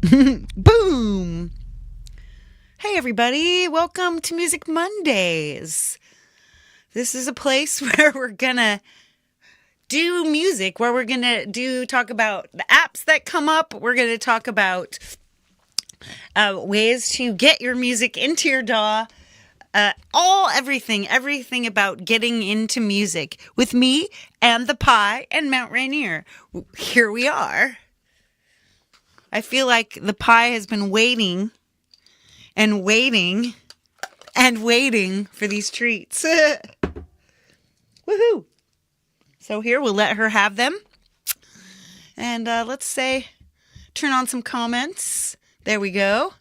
Boom! Hey everybody, welcome to Music Mondays. This is a place where we're gonna do music, where we're gonna talk about the apps that come up. We're gonna talk about ways to get your music into your DAW. Everything about getting into music with me and the pie and Mount Rainier. Here we are. I feel like the pie has been waiting and waiting and waiting for these treats. Woohoo! So here, we'll let her have them. And let's turn on some comments. There we go.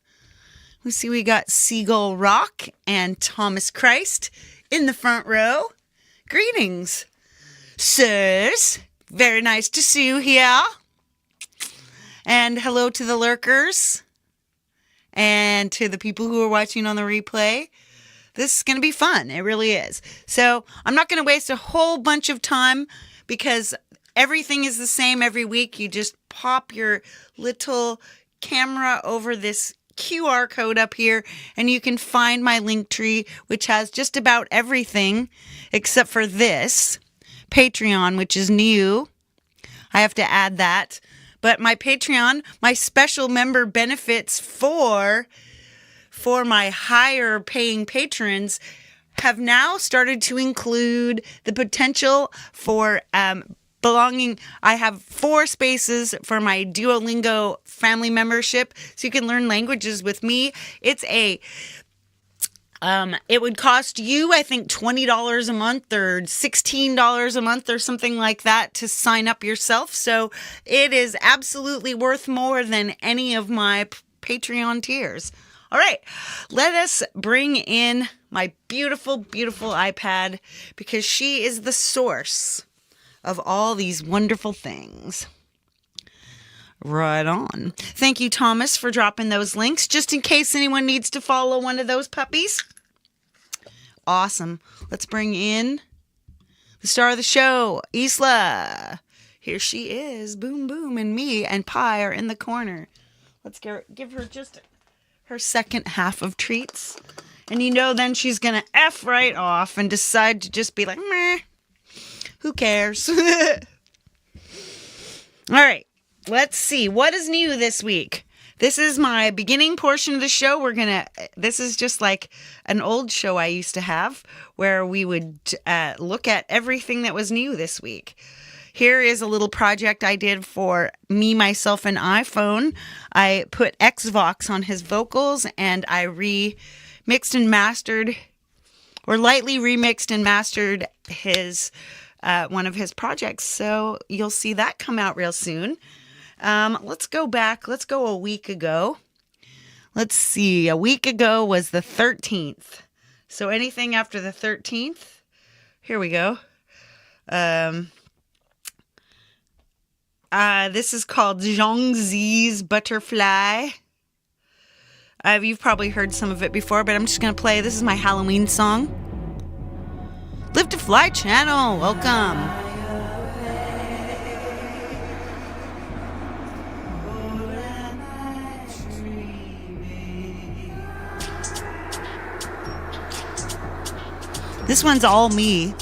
We see we got Seagull Rock and Thomas Christ in the front row. Greetings, sirs. Very nice to see you here. And hello to the lurkers and to the people who are watching on the replay. This is going to be fun. It really is. So I'm not going to waste a whole bunch of time because everything is the same every week. You just pop your little camera over this QR code up here and you can find my link tree, which has just about everything except for this Patreon, which is new. I have to add that. But my Patreon, my special member benefits for my higher paying patrons have now started to include the potential for belonging. I have 4 spaces for my Duolingo family membership, so you can learn languages with me. It's it would cost you, I think, $20 a month or $16 a month or something like that to sign up yourself. So it is absolutely worth more than any of my Patreon tiers. All right, let us bring in my beautiful, beautiful iPad because she is the source of all these wonderful things. Right on. Thank you, Thomas, for dropping those links, just in case anyone needs to follow one of those puppies. Awesome. Let's bring in the star of the show, Isla. Here she is. Boom, boom. And me and Pie are in the corner. Let's give her just her second half of treats. And then she's going to F right off and decide to just be like, meh. Who cares? All right, let's see. What is new this week? This is my beginning portion of the show. This is just like an old show I used to have where we would look at everything that was new this week. Here is a little project I did for me, myself, and iPhone. I put Xvox on his vocals and I remixed and mastered, or lightly remixed and mastered his one of his projects. So you'll see that come out real soon. Let's go back. Let's go a week ago. Let's see. A week ago was the 13th. So anything after the 13th, here we go. This is called Zhongzi's Butterfly. You've probably heard some of it before, but I'm just going to play. This is my Halloween song. Live to Fly channel, welcome. This one's all me.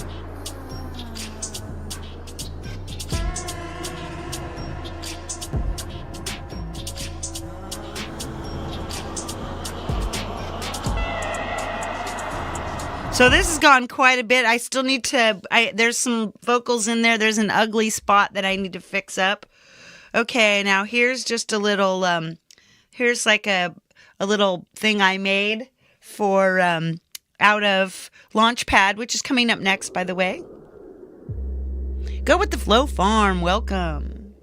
So this has gone quite a bit. I still need to, there's some vocals in there. There's an ugly spot that I need to fix up. Okay, now here's just a little, here's like a little thing I made for, out of Launchpad, which is coming up next, by the way. Go with the Flow Farm, welcome.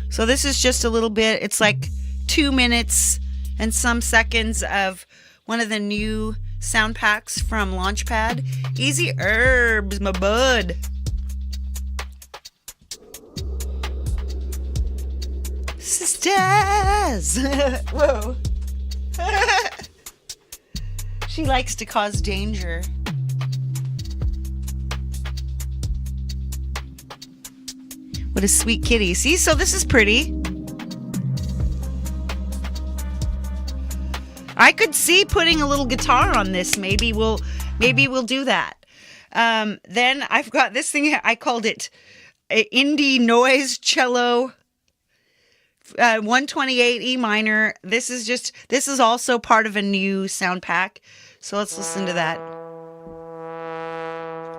So this is just a little bit, it's like 2 minutes and some seconds of one of the new sound packs from Launchpad. Easy Herbs, my bud. Sisters! Whoa. She likes to cause danger. What a sweet kitty. See, so this is pretty. I could see putting a little guitar on this. Maybe we'll do that. Then I've got this thing. I called it Indie Noise Cello 128 E minor. This is also part of a new sound pack. So let's listen to that.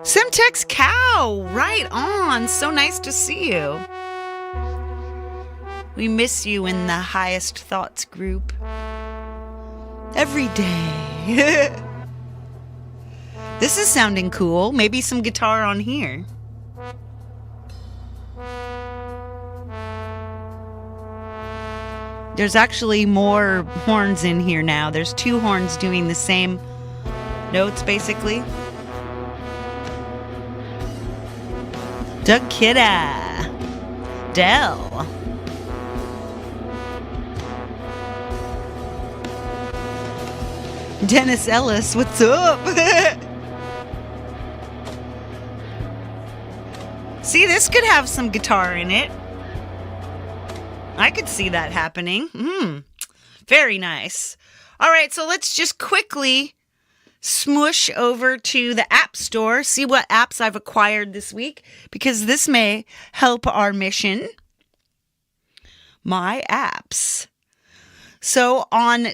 Semtex Cow, right on. So nice to see you. We miss you in the Highest Thoughts group. Every day. This is sounding cool. Maybe some guitar on here. There's actually more horns in here now. There's 2 horns doing the same notes, basically. Doug Kidda. Dell. Dennis Ellis, what's up? See, this could have some guitar in it. I could see that happening. Very nice. All right, so let's just quickly smoosh over to the App Store, see what apps I've acquired this week, because this may help our mission. My apps. So on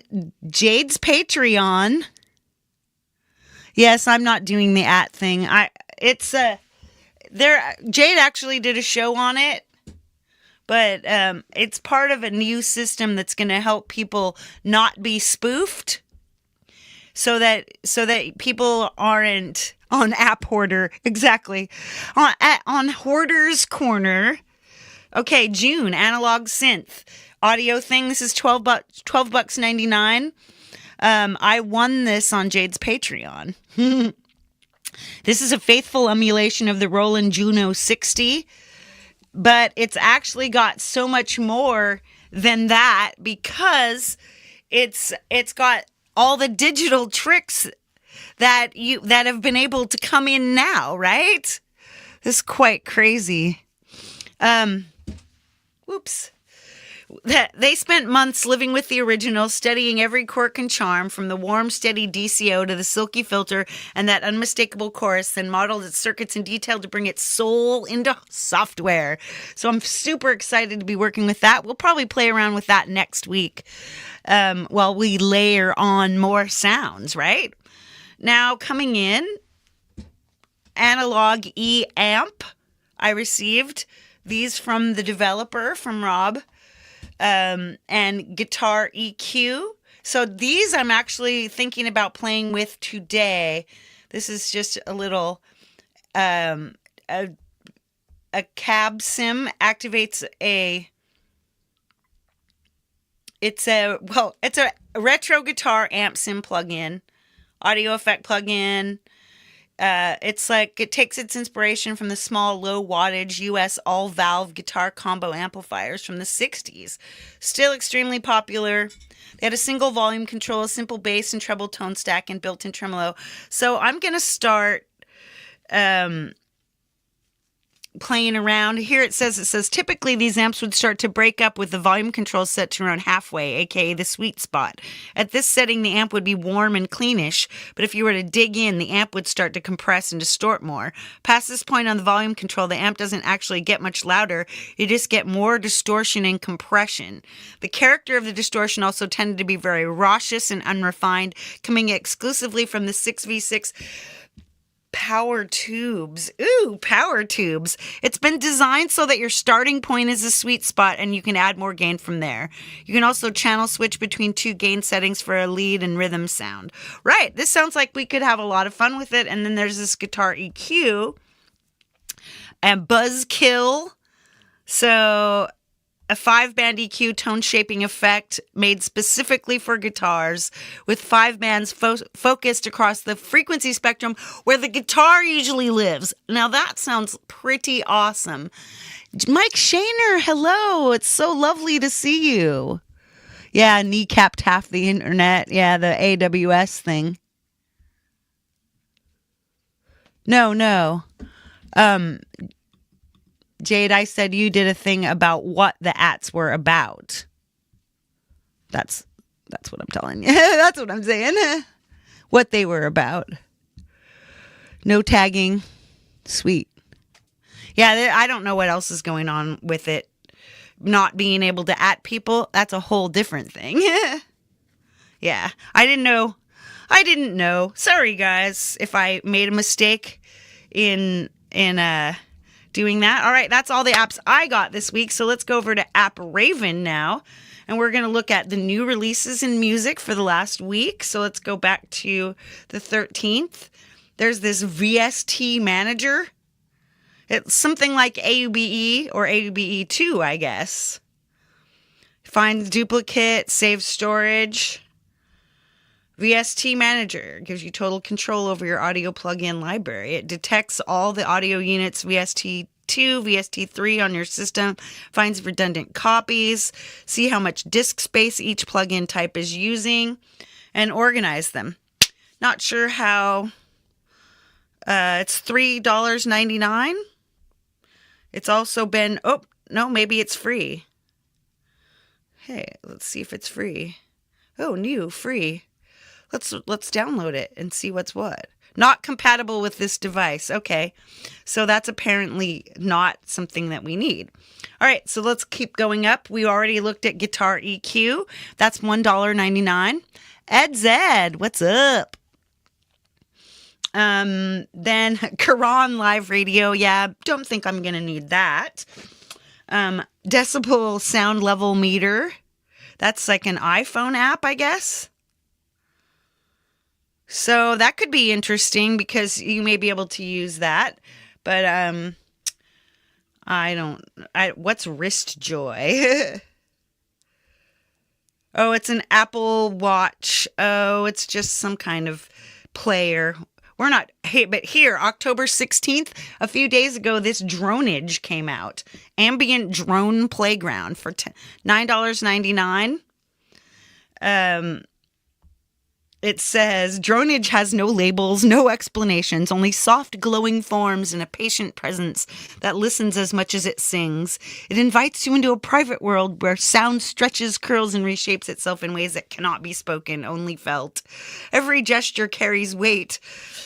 Jade's Patreon, yes, I'm not doing the thing. Jade actually did a show on it, but it's part of a new system that's going to help people not be spoofed, so that people aren't on App Hoarder. Exactly. On Hoarder's Corner. Okay, June, Analog Synth. Audio thing. This is $12.99. I won this on Jade's Patreon. This is a faithful emulation of the Roland Juno 60, but it's actually got so much more than that, because it's got all the digital tricks that have been able to come in now, right? This is quite crazy. Whoops. They spent months living with the original, studying every quirk and charm, from the warm, steady DCO to the silky filter and that unmistakable chorus, then modeled its circuits in detail to bring its soul into software. So I'm super excited to be working with that. We'll probably play around with that next week while we layer on more sounds, right? Now, coming in, Analog E Amp. I received these from the developer, from Rob. And Guitar EQ. So these I'm actually thinking about playing with today. This is just a little, a cab sim activates it's a retro guitar amp sim plugin, audio effect plugin. It's like it takes its inspiration from the small low wattage US all valve guitar combo amplifiers from the 60s. Still extremely popular. They had a single volume control, a simple bass and treble tone stack, and built-in tremolo. So I'm going to start playing around. Here it says typically these amps would start to break up with the volume control set to around halfway, aka the sweet spot. At this setting, the amp would be warm and cleanish, but if you were to dig in, the amp would start to compress and distort more. Past this point on the volume control, the amp doesn't actually get much louder. You just get more distortion and compression. The character of the distortion also tended to be very raucous and unrefined, coming exclusively from the 6v6 power tubes. Ooh, power tubes. It's been designed so that your starting point is a sweet spot and you can add more gain from there. You can also channel switch between 2 gain settings for a lead and rhythm sound. Right, this sounds like we could have a lot of fun with it. And then there's this guitar EQ and Buzzkill. So a 5-band EQ tone shaping effect made specifically for guitars, with 5 bands focused across the frequency spectrum where the guitar usually lives. Now that sounds pretty awesome. Mike Shaner, hello. It's so lovely to see you. Yeah, kneecapped half the internet. Yeah, the AWS thing. No. Jade, I said you did a thing about what the ats were about. That's That's what I'm telling you. That's what I'm saying. What they were about. No tagging. Sweet. Yeah, I don't know what else is going on with it. Not being able to at people, that's a whole different thing. Yeah, I didn't know. Sorry, guys, if I made a mistake in doing that. All right, that's all the apps I got this week. So let's go over to App Raven now. And we're going to look at the new releases in music for the last week. So let's go back to the 13th. There's this VST Manager. It's something like AUBE or AUBE2, I guess. Finds duplicate, saves storage. VST Manager gives you total control over your audio plugin library. It detects all the audio units VST2, VST3 on your system, finds redundant copies, see how much disk space each plugin type is using, and organize them. Not sure how. It's $3.99. It's also been, oh, no, maybe it's free. Hey, let's see if it's free. Oh, new, free. Let's download it and see what's what. Not compatible with this device. Okay, so that's apparently not something that we need. All right, so let's keep going up. We already looked at Guitar EQ. That's $1.99. Ed Zed, what's up? Then Quran Live Radio. Yeah, don't think I'm going to need that. Decibel Sound Level Meter. That's like an iPhone app, I guess. So that could be interesting because you may be able to use that. But what's Wrist Joy? Oh, it's an Apple Watch. Oh, it's just some kind of player. We're not, hey, but here, October 16th, a few days ago, this Dronage came out. Ambient Drone Playground for $9.99. It says, Dronage has no labels, no explanations, only soft glowing forms and a patient presence that listens as much as it sings. It invites you into a private world where sound stretches, curls, and reshapes itself in ways that cannot be spoken, only felt. Every gesture carries weight.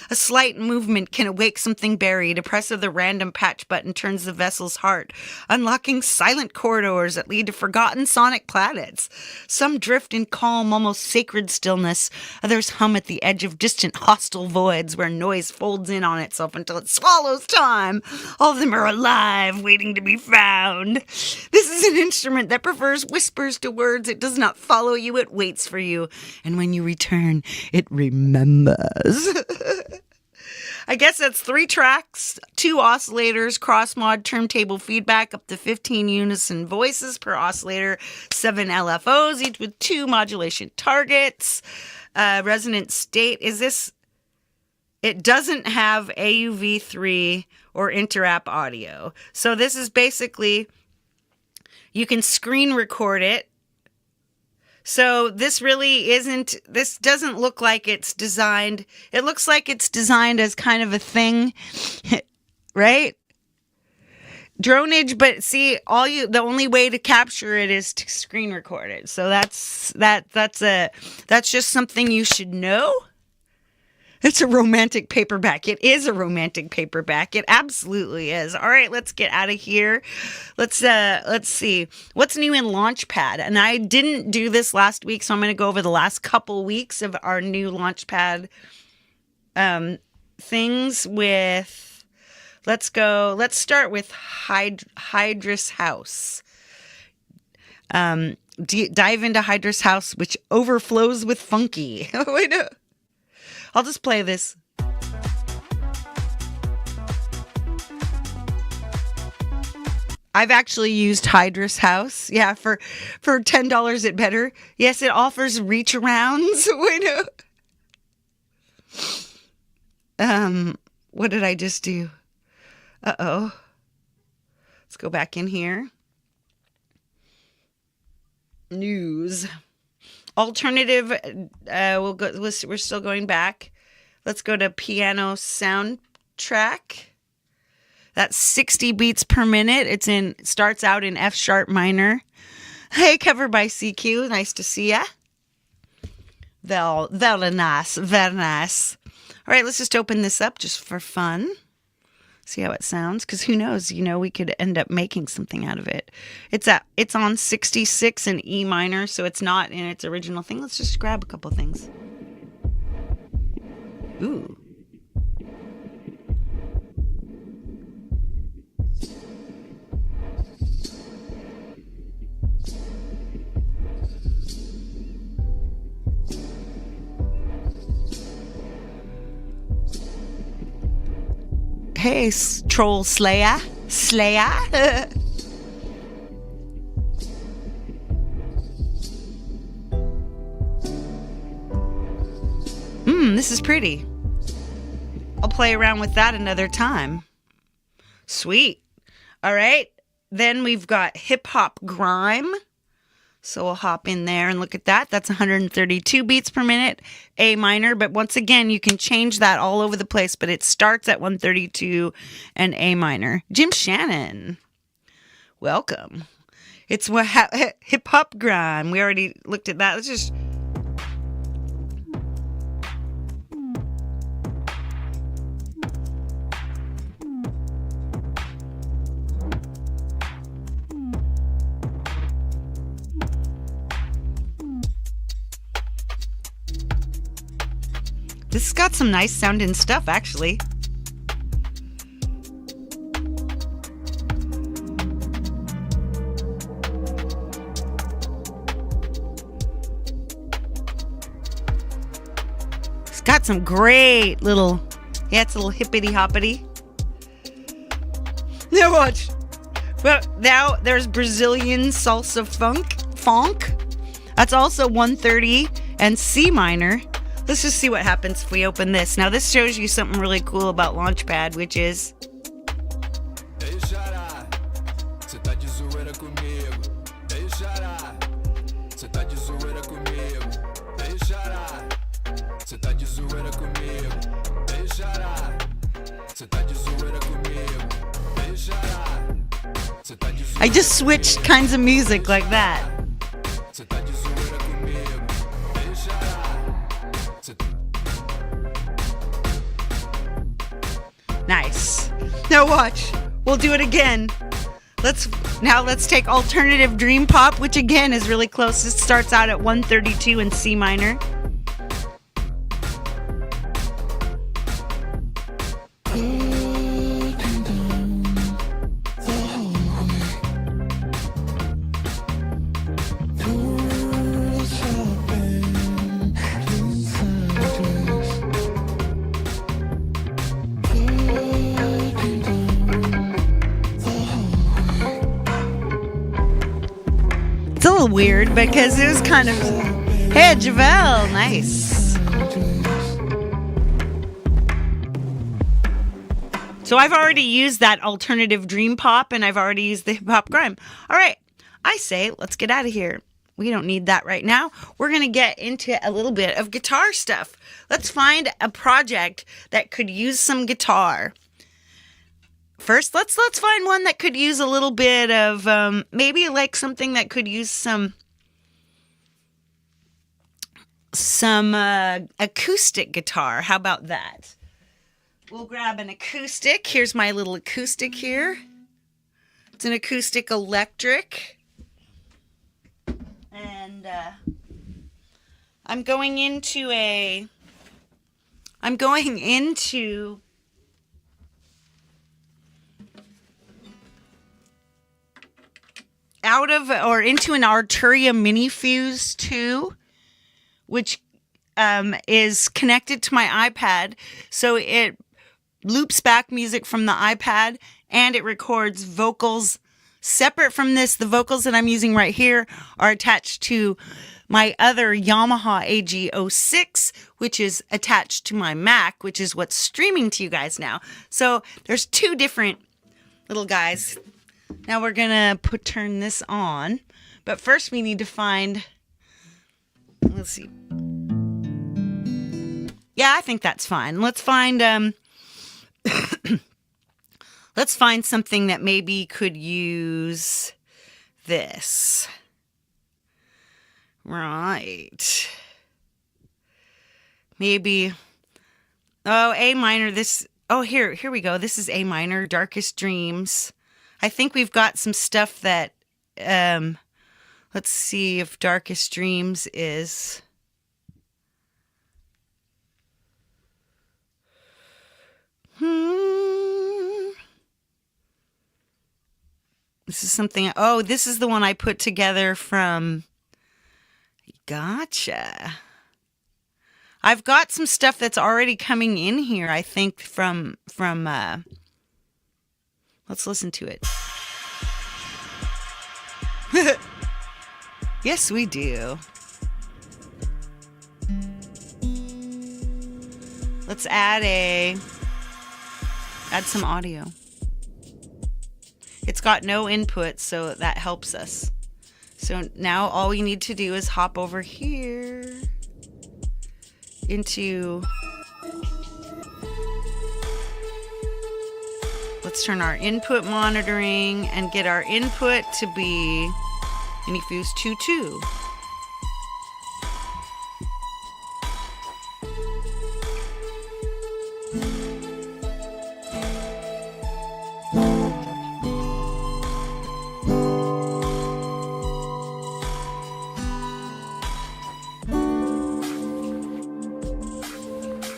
A slight movement can awake something buried. A press of the random patch button turns the vessel's heart, unlocking silent corridors that lead to forgotten sonic planets. Some drift in calm, almost sacred stillness. Others hum at the edge of distant, hostile voids where noise folds in on itself until it swallows time. All of them are alive, waiting to be found. This is an instrument that prefers whispers to words. It does not follow you, it waits for you. And when you return, it remembers. I guess that's 3 tracks, 2 oscillators, cross-mod turntable feedback, up to 15 unison voices per oscillator, 7 LFOs, each with 2 modulation targets. Resonant state, it doesn't have AUV3 or inter-app audio. So this is basically, you can screen record it. So this doesn't look like it's designed. It looks like it's designed as kind of a thing, right? Dronage, but see, the only way to capture it is to screen record it. So that's just something you should know. It's a romantic paperback. It is a romantic paperback. It absolutely is. All right, let's get out of here. Let's see. What's new in Launchpad? And I didn't do this last week, so I'm going to go over the last couple weeks of our new Launchpad things with... Let's start with Hydrus House. Dive into Hydrus House, which overflows with funky. Wait, no. I'll just play this. I've actually used Hydrus House. Yeah, for $10 at better. Yes, it offers reach arounds. Wait, no. What did I just do? Uh-oh. Let's go back in here. News. Alternative, we're still going back. Let's go to piano soundtrack. That's 60 beats per minute. It starts out in F sharp minor. Hey, covered by CQ. Nice to see ya. Very nice, very nice. All right, let's just open this up just for fun. See how it sounds, because who knows, we could end up making something out of it. It's on 66 in E minor, so it's not in its original thing. Let's just grab a couple things. Ooh. Hey, troll slayer. This is pretty. I'll play around with that another time. Sweet. All right. Then we've got hip hop grime. So we'll hop in there and look at that. That's 132 beats per minute, A minor. But once again, you can change that all over the place. But it starts at 132 and A minor. Jim Shannon, welcome. It's hip hop grime. We already looked at that. Let's just. This has got some nice sounding stuff, actually. It's got some great little, it's a little hippity hoppity. Now watch. Well, now there's Brazilian salsa funk. That's also 130 and C minor. Let's just see what happens if we open this. Now, this shows you something really cool about Launchpad, which is... I just switched kinds of music like that. Nice. Now watch. We'll do it again. Let's take alternative dream pop, which again is really close. It starts out at 132 in C minor. A little weird because it was kind of, hey Javel, nice. So I've already used that alternative dream pop and I've already used the hip hop grime. All right, I say let's get out of here. We don't need that right now. We're gonna get into a little bit of guitar stuff. Let's find a project that could use some guitar. First, let's find one that could use a little bit of, maybe like something that could use some acoustic guitar. How about that? We'll grab an acoustic. Here's my little acoustic here. It's an acoustic electric. And I'm going into out of or into an Arturia Mini Fuse 2, which is connected to my iPad. So it loops back music from the iPad and it records vocals separate from this. The vocals that I'm using right here are attached to my other Yamaha AG06, which is attached to my Mac, which is what's streaming to you guys now. So there's two different little guys. Now we're gonna turn this on, but first we need to find, let's see. Yeah, I think that's fine. Let's find let's find something that maybe could use this. Right. maybe, oh, A minor, here we go. This is A minor, Darkest Dreams. I think we've got some stuff that, let's see if Darkest Dreams is... This is something, oh, this is the one I put together from, gotcha. I've got some stuff that's already coming in here, I think, from let's listen to it. Yes, we do. Let's add some audio. It's got no input, so that helps us. So now all we need to do is hop over here into... Let's turn our input monitoring and get our input to be Unifuse 2.2.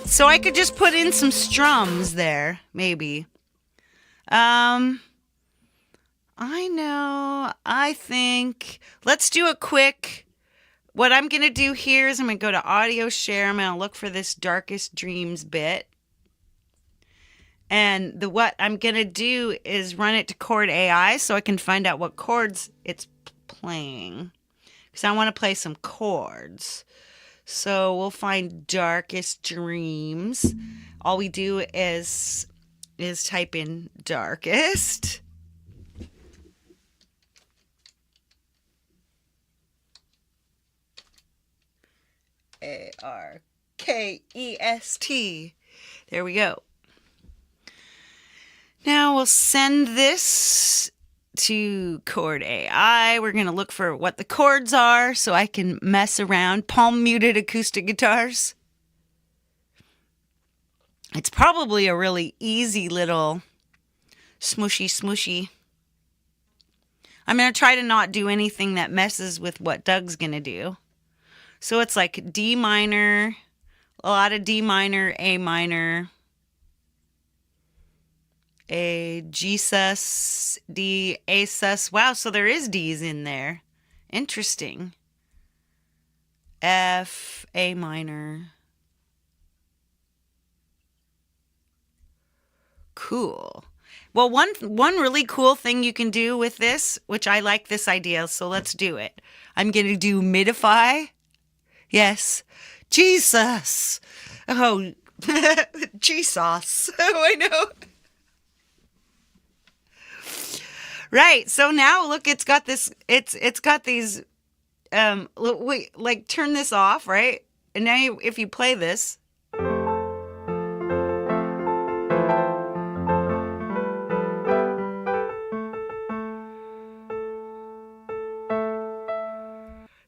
So I could just put in some strums there, maybe. I know. I think let's do a quick. What I'm going to do here is I'm going to go to audio share. I'm going to look for this Darkest Dreams bit. And what I'm going to do is run it to Chord AI so I can find out what chords it's playing. Because I want to play some chords. So we'll find Darkest Dreams. All we do is type in darkest. ARKEST. There we go. Now we'll send this to Chord AI. We're going to look for what the chords are so I can mess around. Palm muted acoustic guitars. It's probably a really easy little smooshy. I'm going to try to not do anything that messes with what Doug's going to do. So it's like D minor, a lot of D minor, A minor, A, G sus, D, A sus. Wow, so there is D's in there. Interesting. F, A minor. Cool. Well, one really cool thing you can do with this, which I like this idea, so let's do it. I'm going to do midify. Yes. Jesus. Oh, Jesus. Oh, I know. Right. So now look, it's got this, it's got these, wait, like turn this off, right? And now if you play this,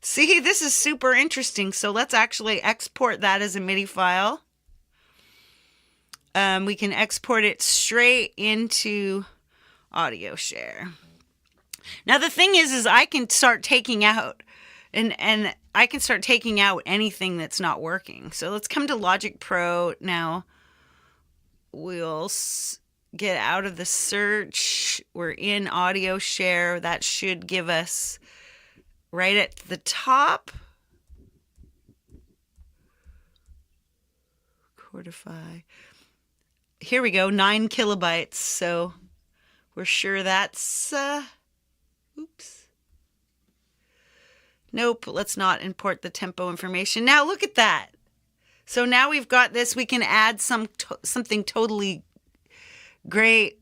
see, this is super interesting. So let's actually export that as a MIDI file. We can export it straight into audio share. Now the thing is I can start taking out and I can start taking out anything that's not working. So let's come to Logic Pro. Now we'll get out of the search. We're in audio share. That should give us right at the top. Chordify. Here we go, 9 kilobytes. So we're sure that's, oops. Nope, let's not import the tempo information. Now look at that. So now we've got this. We can add something totally great.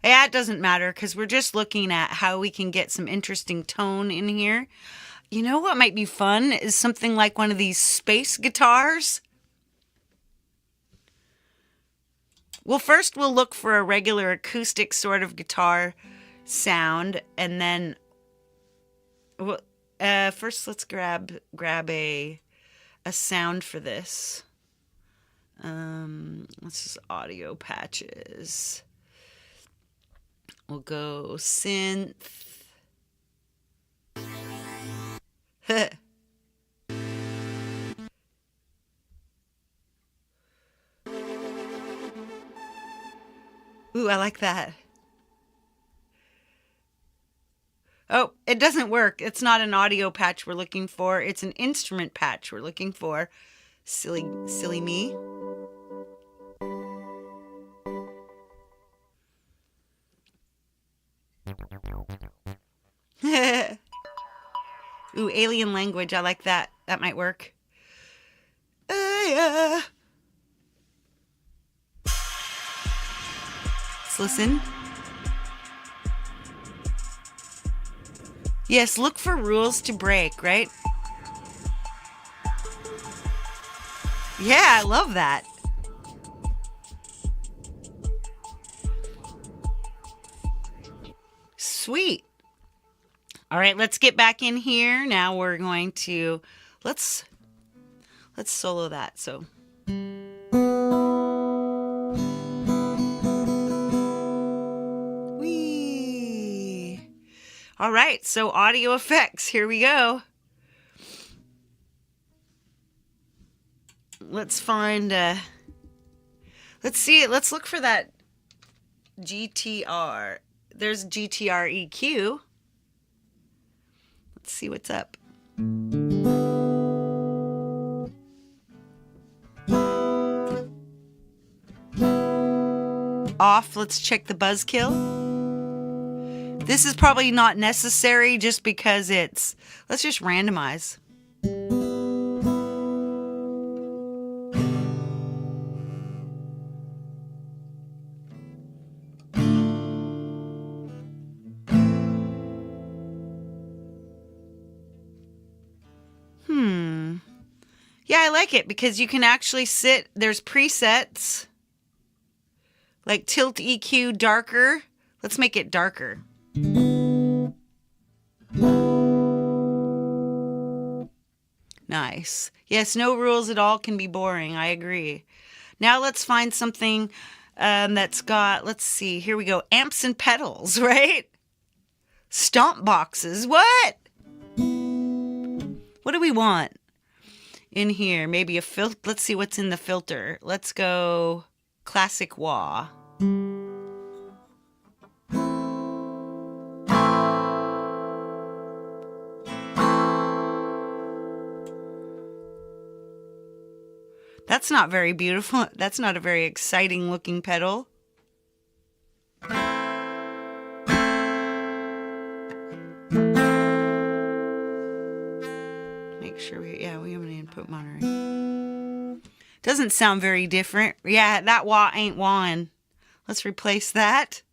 Yeah, it doesn't matter because we're just looking at how we can get some interesting tone in here. You know what might be fun is something like one of these space guitars. Well, first we'll look for a regular acoustic sort of guitar sound, and then first let's grab a a sound for this. Let's just audio patches. We'll go synth. Ooh, I like that. Oh, it doesn't work. It's not an audio patch we're looking for. It's an instrument patch we're looking for. Silly me. Ooh, alien language. I like that. That might work. Yeah. Let's listen. Yes, look for rules to break, right? Yeah, I love that. Sweet. All right, let's get back in here. Now we're going to let's solo that. So wee. All right, so audio effects. Here we go. Let's find let's see it. Let's look for that GTR. There's GTR EQ. Let's see what's up. Off. Let's check the buzzkill. This is probably not necessary just because it's... Let's just randomize. Yeah, I like it because you can actually sit... There's presets. Like tilt EQ darker. Let's make it darker. Nice. Yes, no rules at all can be boring. I agree. Now let's find something that's got, let's see, here we go. Amps and pedals, right? Stomp boxes. What? What do we want in here? Maybe a filter. Let's see what's in the filter. Let's go classic wah. That's not very beautiful. That's not a very exciting looking pedal. Make sure we have an input monitoring. Doesn't sound very different. Yeah, that wah ain't wahing. Let's replace that.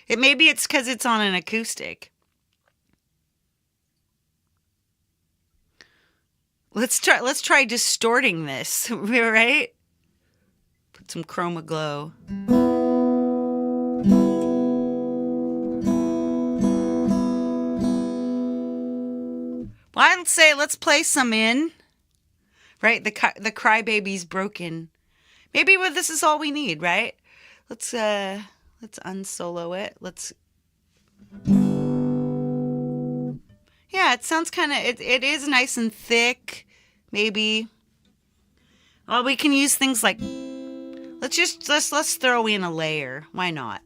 Maybe it's because it's on an acoustic. Let's try distorting this, right? Put some chroma glow. Well, I'd say let's play some in. Right? The crybaby's broken. Maybe this is all we need, right? Let's unsolo it. Yeah, it sounds kind of it is nice and thick. Maybe. Well, we can use things like let's throw in a layer. Why not?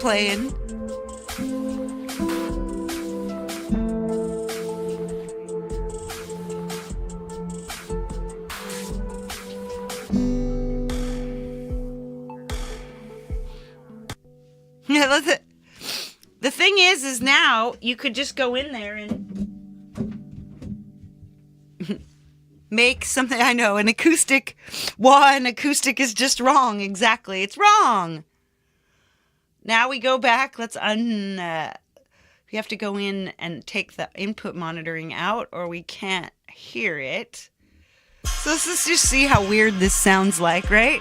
playing. Yeah, that's it. The thing is now you could just go in there and make something. I know, an acoustic. An acoustic is just wrong. Exactly. It's wrong. Now we go back. We have to go in and take the input monitoring out or we can't hear it. So let's just see how weird this sounds like, right?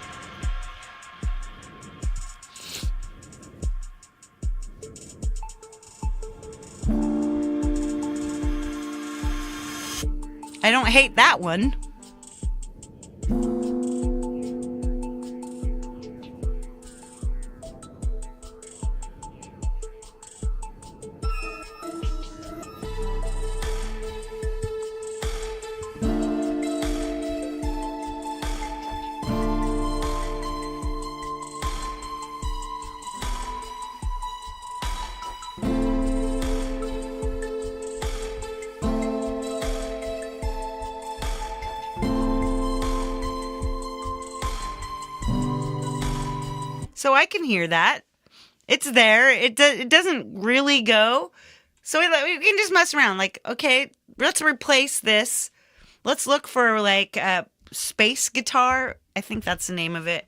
I don't hate that one. So I can hear that. It's there. It doesn't really go. So we can just mess around. Like, okay, let's replace this. Let's look for like a space guitar. I think that's the name of it.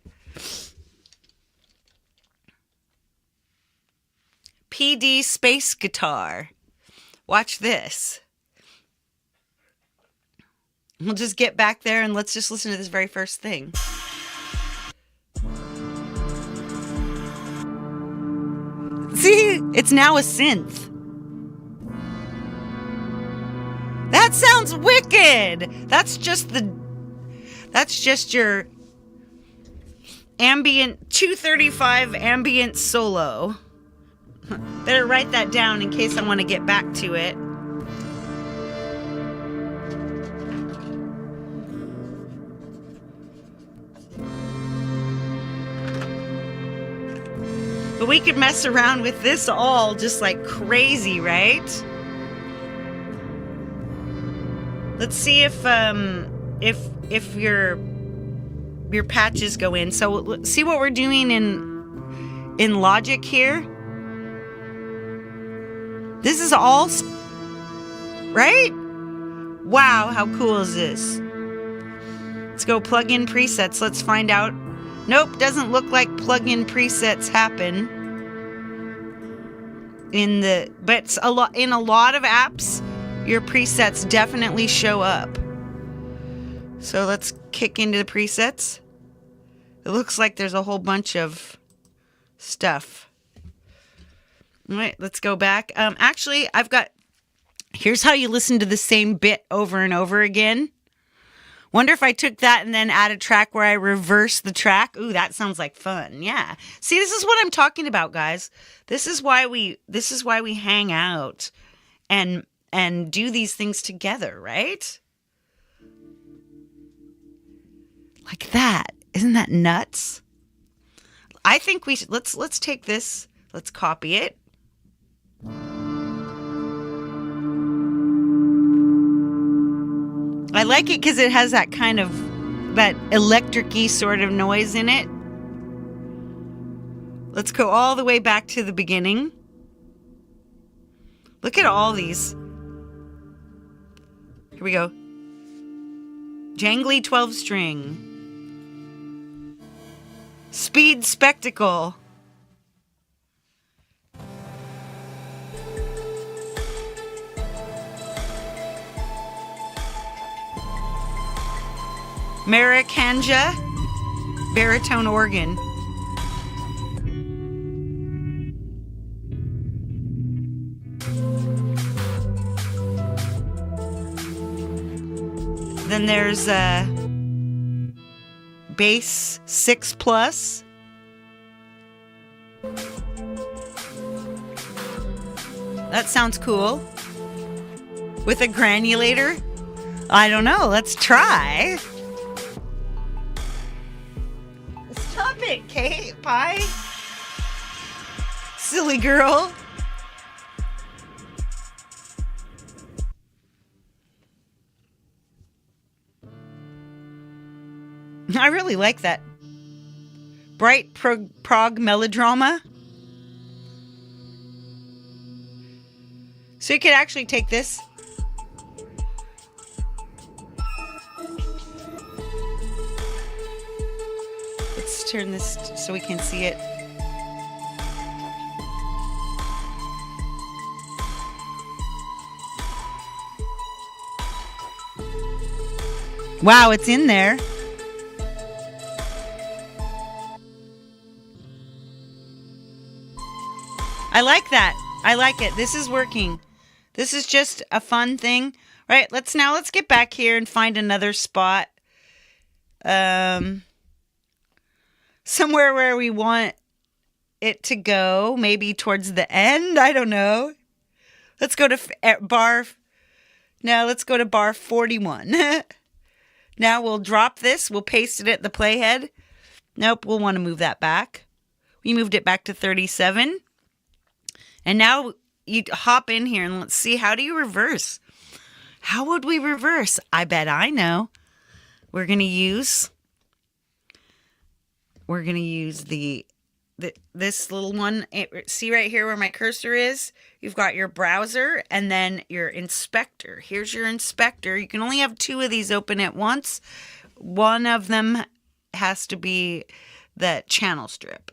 PD space guitar. Watch this. We'll just get back there and let's just listen to this very first thing. See, it's now a synth. That sounds wicked. That's just your ambient 235 ambient solo. Better write that down in case I want to get back to it. But we could mess around with this all just like crazy, right? Let's see if your patches go in. So see what we're doing in Logic here. This is all right? Wow, how cool is this? Let's go plug in presets. Let's find out. Nope, doesn't look like plug-in presets happen but in a lot of apps, your presets definitely show up. So let's kick into the presets. It looks like there's a whole bunch of stuff. All right, let's go back. Actually, here's how you listen to the same bit over and over again. Wonder if I took that and then add a track where I reverse the track. Ooh, that sounds like fun. Yeah. See, this is what I'm talking about, guys. This is why we hang out and do these things together, right? Like that. Isn't that nuts? I think we should let's take this. Let's copy it. I like it because it has that kind of, that electric-y sort of noise in it. Let's go all the way back to the beginning. Look at all these. Here we go. Jangly 12-string. Speed spectacle. Maracanja, baritone organ. Then there's bass 6+. That sounds cool. With a granulator? I don't know. Let's try. Stop it, Kate Pie. Silly girl. I really like that. Bright prog melodrama. So you could actually take this. Let's turn this so we can see it. Wow, it's in there. I like that. I like it. This is working. This is just a fun thing. Right, let's get back here and find another spot. Somewhere where we want it to go, maybe towards the end. I don't know. Let's go to bar 41. Now we'll drop this. We'll paste it at the playhead. Nope, we'll want to move that back. We moved it back to 37. And now you hop in here and let's see, how do you reverse? How would we reverse? I bet I know. We're going to use this little one. See right here where my cursor is? You've got your browser and then your inspector. Here's your inspector. You can only have 2 of these open at once. One of them has to be the channel strip.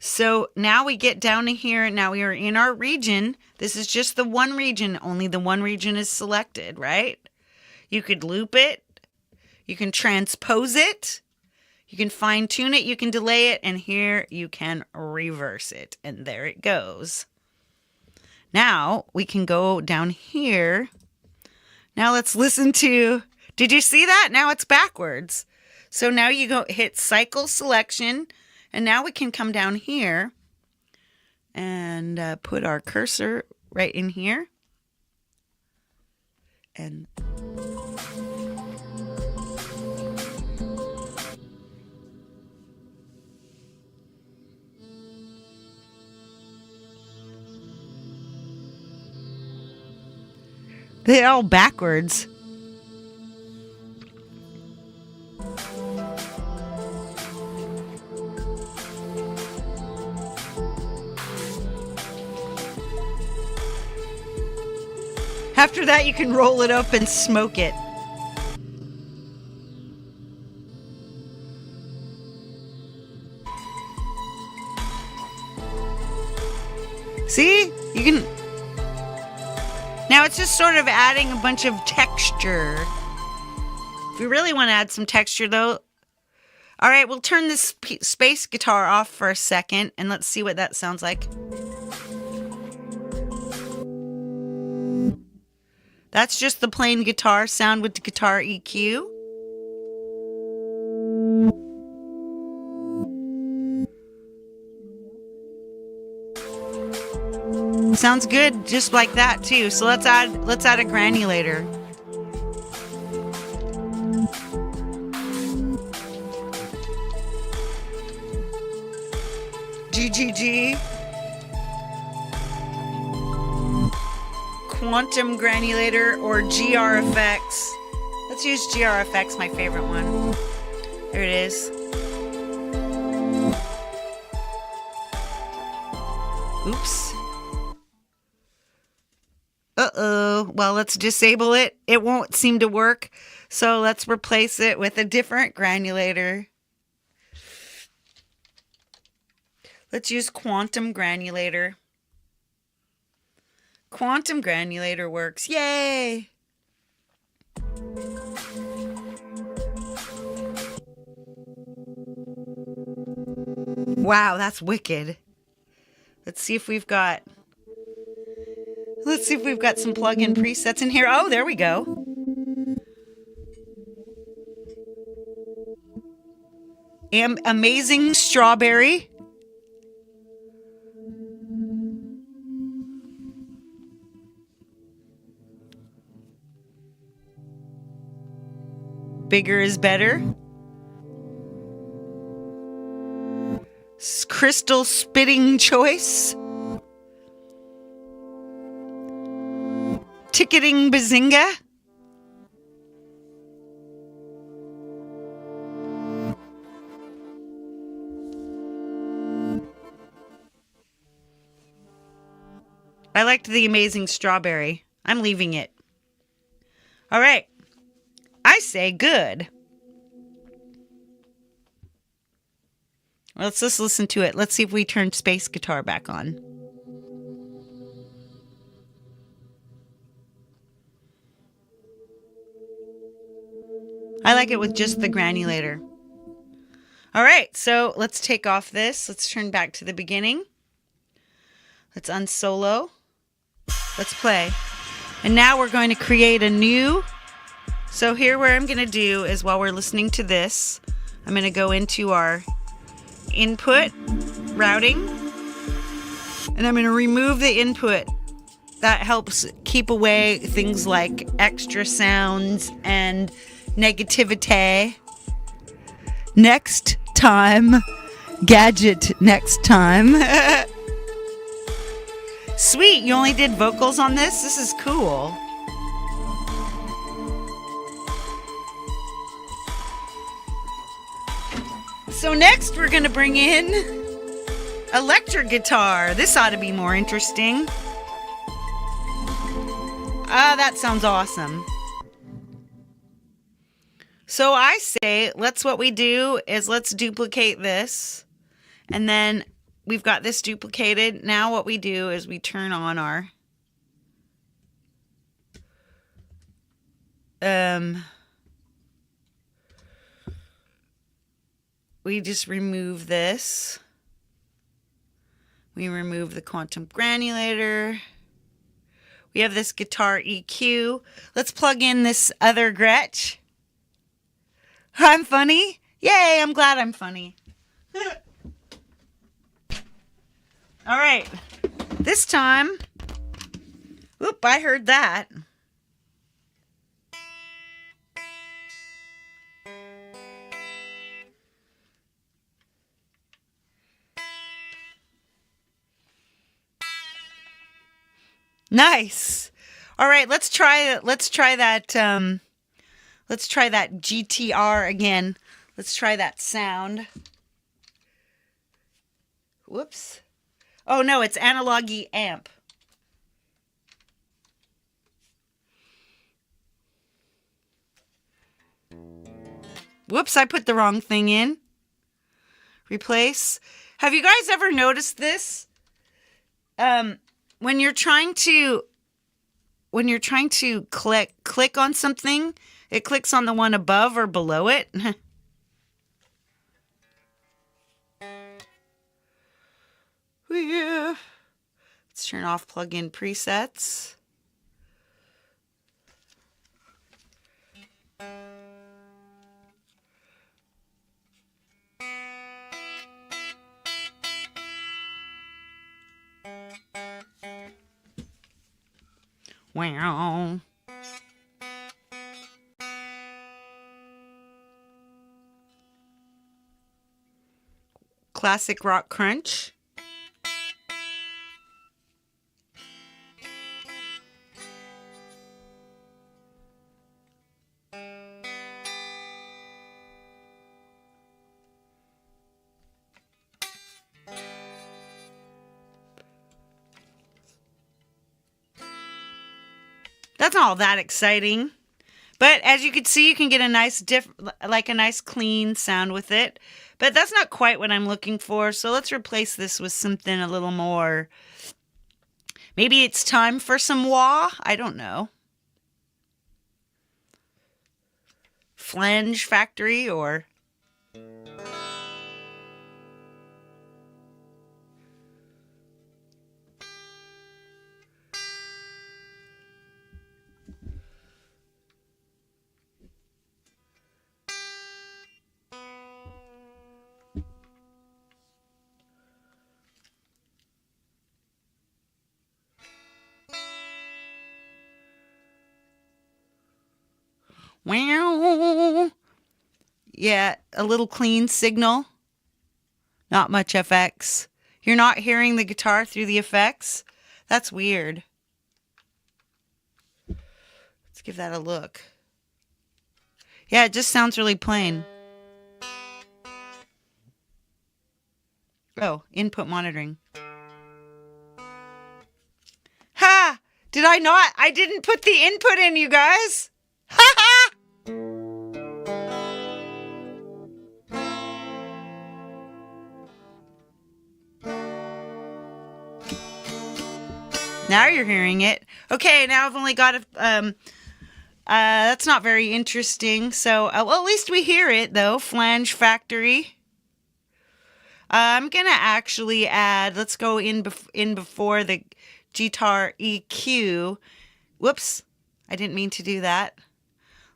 So now we get down to here. Now we are in our region. This is just the one region. Only the one region is selected, right? You could loop it. You can transpose it. You can fine tune it. You can delay it. And here you can reverse it. And there it goes. Now we can go down here. Now let's listen to, did you see that? Now it's backwards. So now you go hit cycle selection. And now we can come down here and put our cursor right in here. And they're all backwards. After that, you can roll it up and smoke it. See? You can... Now it's just sort of adding a bunch of texture. If we really want to add some texture, though... All right, we'll turn this space guitar off for a second, and let's see what that sounds like. That's just the plain guitar sound with the guitar EQ. Sounds good just like that too. So let's add a granulator. GGG. Quantum granulator or GRFX. Let's use GRFX, my favorite one. There it is. Oops. Uh-oh. Well, let's disable it. It won't seem to work. So let's replace it with a different granulator. Let's use quantum granulator. Quantum granulator works. Yay! Wow, that's wicked. Let's see if we've got some plug-in presets in here. Oh, there we go. Amazing strawberry. Bigger is better. Crystal spitting choice. Ticketing bazinga. I liked the Amazing Strawberry. I'm leaving it. All right. I say good. Let's just listen to it. Let's see if we turn space guitar back on. I like it with just the granulator. All right, so let's take off this. Let's turn back to the beginning. Let's unsolo. Let's play. And now we're going to create a new. So here what I'm going to do is while we're listening to this, I'm going to go into our input routing. And I'm going to remove the input. That helps keep away things like extra sounds and negativity. Next time. Gadget next time. Sweet, you only did vocals on this? This is cool. So next we're going to bring in electric guitar. This ought to be more interesting. Ah, that sounds awesome. So I say, what we do is let's duplicate this. And then we've got this duplicated. Now what we do is we turn on our we just remove this. We remove the quantum granulator. We have this guitar EQ. Let's plug in this other Gretsch. I'm funny? Yay, I'm glad I'm funny. All right. This time, whoop, I heard that. Nice. All right, let's try that GTR again. Let's try that sound. Whoops. Oh no, it's analogy amp. Whoops, I put the wrong thing in. Replace. Have you guys ever noticed this? When you're trying to click on something, it clicks on the one above or below it. Yeah. Let's turn off plug-in presets. Wow. Classic rock crunch. That's not all that exciting. But as you can see, you can get a nice a nice clean sound with it. But that's not quite what I'm looking for. So let's replace this with something a little more. Maybe it's time for some wah. I don't know. Flange Factory or... Wow. Yeah, a little clean signal. Not much FX. You're not hearing the guitar through the effects? That's weird. Let's give that a look. Yeah, it just sounds really plain. Oh, input monitoring. Ha! Did I not? I didn't put the input in, you guys. Ha ha! Now you're hearing it. Okay, now I've only got a, that's not very interesting. So, well, at least we hear it, though. Flange factory. I'm going to actually add, let's go in before the guitar EQ. Whoops, I didn't mean to do that.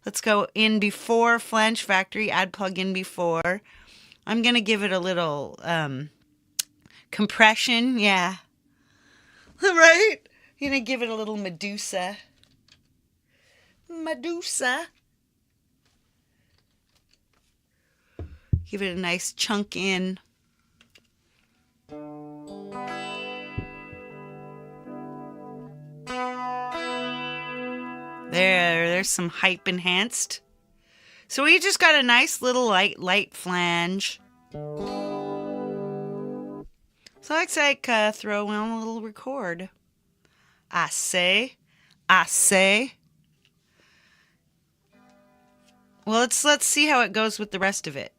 Let's go in before flange factory, add plugin before. I'm going to give it a little compression, yeah. Right? I'm going to give it a little Medusa. Medusa. Give it a nice chunk in. There's some hype enhanced. So we just got a nice little light flange. So let's throw in a little record. I say. Well, let's see how it goes with the rest of it.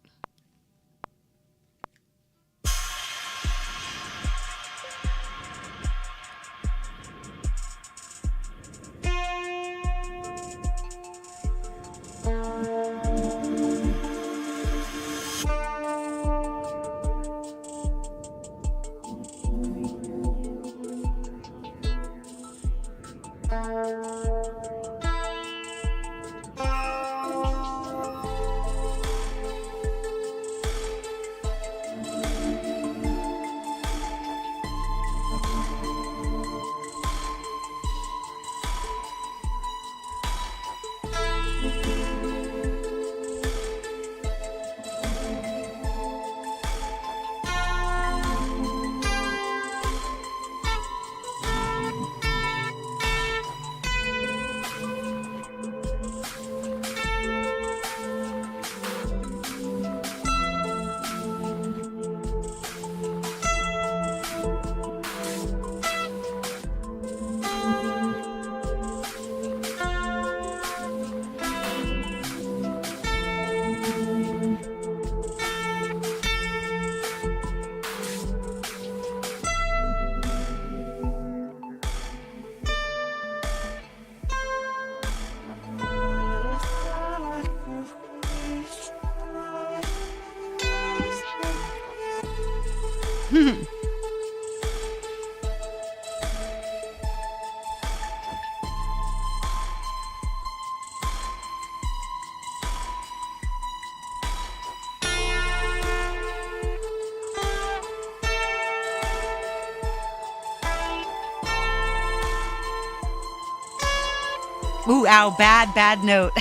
Ooh, ow, bad note.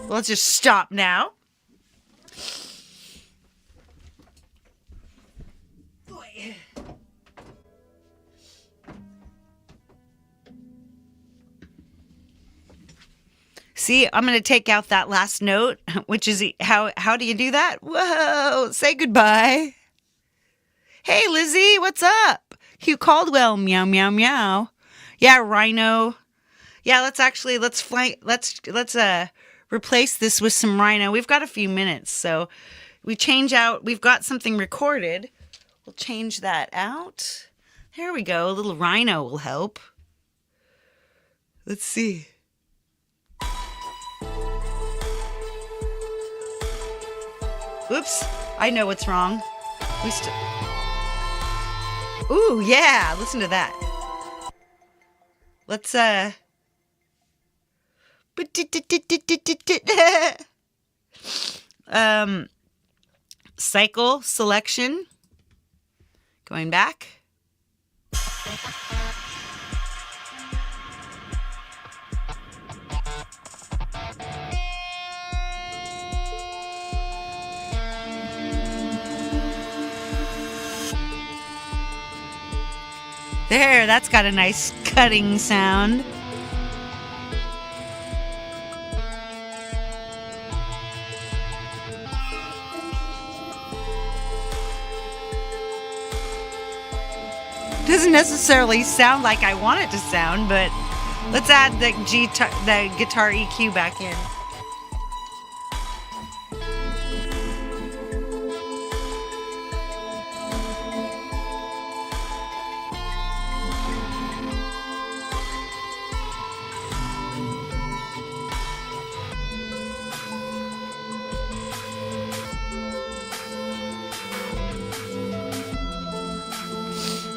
Let's just stop now. See, I'm going to take out that last note, which is how do you do that? Whoa, say goodbye. Hey, Lizzie, what's up? Hugh Caldwell, meow, meow, meow. Yeah, Rhino. Yeah, let's replace this with some Rhino. We've got a few minutes, so we've got something recorded. We'll change that out. There we go. A little Rhino will help. Let's see. Oops, I know what's wrong. Ooh, yeah, listen to that. Let's, cycle selection. Going back. There, that's got a nice cutting sound. Doesn't necessarily sound like I want it to sound, but let's add the guitar EQ back in.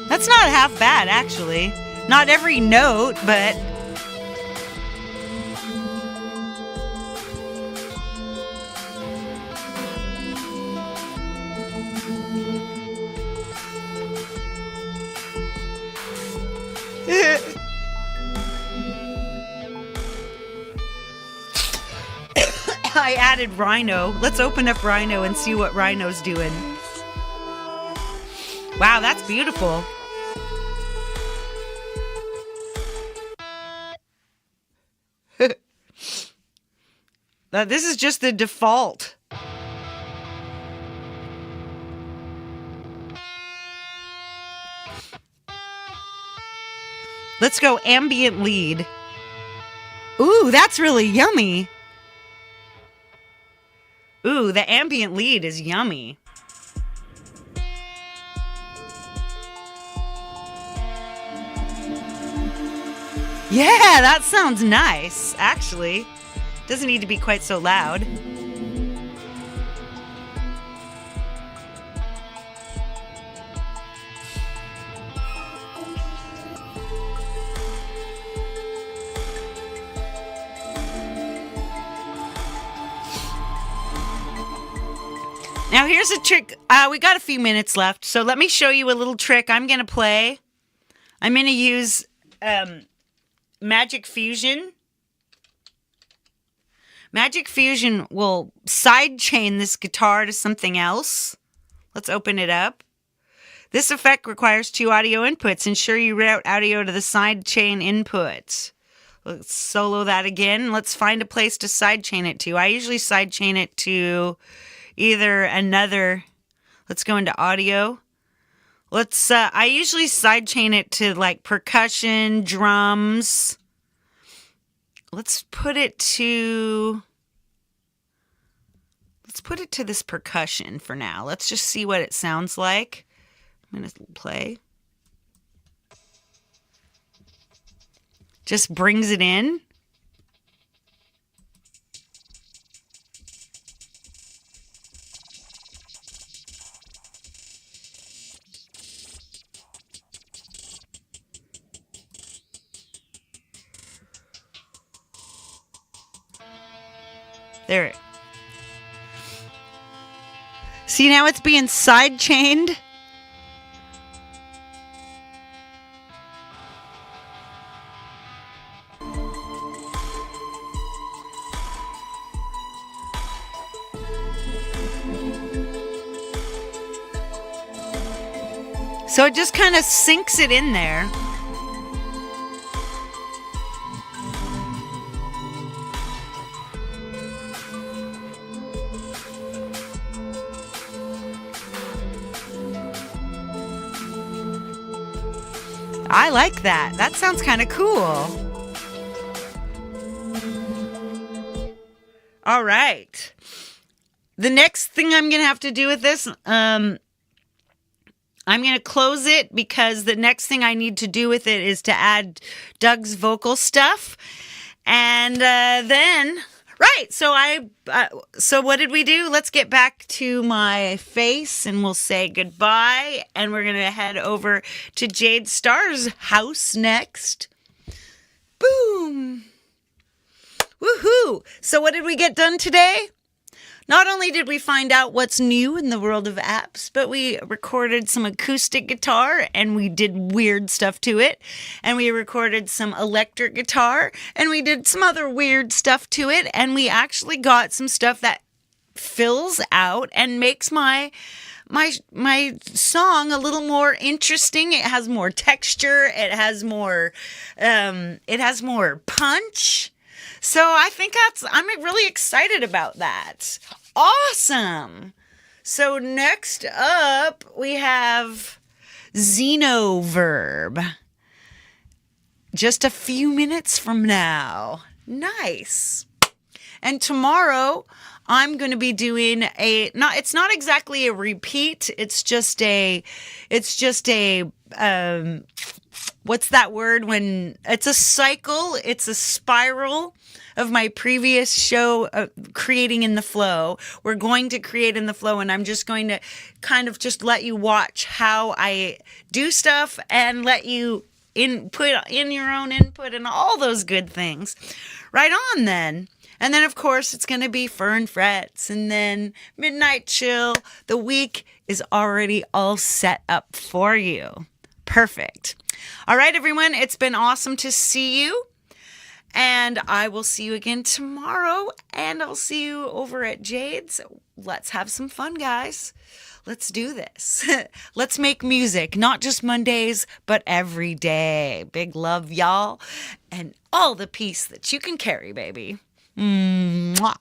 That's not half bad, actually. Not every note, but... I added Rhino. Let's open up Rhino and see what Rhino's doing. Wow, that's beautiful. This is just the default. Let's go ambient lead. Ooh, that's really yummy. Ooh, the ambient lead is yummy. Yeah, that sounds nice, actually. Doesn't need to be quite so loud. Now here's a trick. We got a few minutes left, so let me show you a little trick I'm going to play. I'm going to use Magic Fusion. Magic Fusion will sidechain this guitar to something else. Let's open it up. This effect requires 2 audio inputs. Ensure you route audio to the sidechain input. Let's solo that again. Let's find a place to sidechain it to. I usually sidechain it to either another. Let's go into audio. I usually sidechain it to like percussion, drums. Let's put it to this percussion for now. Let's just see what it sounds like. I'm going to play. Just brings it in. There. See, now it's being side-chained. So it just kind of sinks it in there. I like that. That sounds kind of cool. All right. The next thing I'm going to have to do with this, I'm going to close it because the next thing I need to do with it is to add Doug's vocal stuff. And then... Right, so what did we do? Let's get back to my face and we'll say goodbye. And we're going to head over to Jade Starr's house next. Boom. Woohoo. So what did we get done today? Not only did we find out what's new in the world of apps, but we recorded some acoustic guitar and we did weird stuff to it. And we recorded some electric guitar and we did some other weird stuff to it. And we actually got some stuff that fills out and makes my song a little more interesting. It has more texture. It has more punch. So I think I'm really excited about that. Awesome. So next up we have xenoverb. Just a few minutes from now. Nice. And tomorrow I'm going to be doing it's not exactly a repeat. It's just a what's that word when it's a cycle? It's a spiral of my previous show, Creating in the Flow. We're going to create in the flow, and I'm just going to kind of just let you watch how I do stuff and let you put in your own input and all those good things. Right on then. And then, of course, it's going to be Fern Frets and then Midnight Chill. The week is already all set up for you. Perfect. All right, everyone. It's been awesome to see you. And I will see you again tomorrow. And I'll see you over at Jade's. Let's have some fun, guys. Let's do this. Let's make music, not just Mondays, but every day. Big love, y'all. And all the peace that you can carry, baby. Mwah.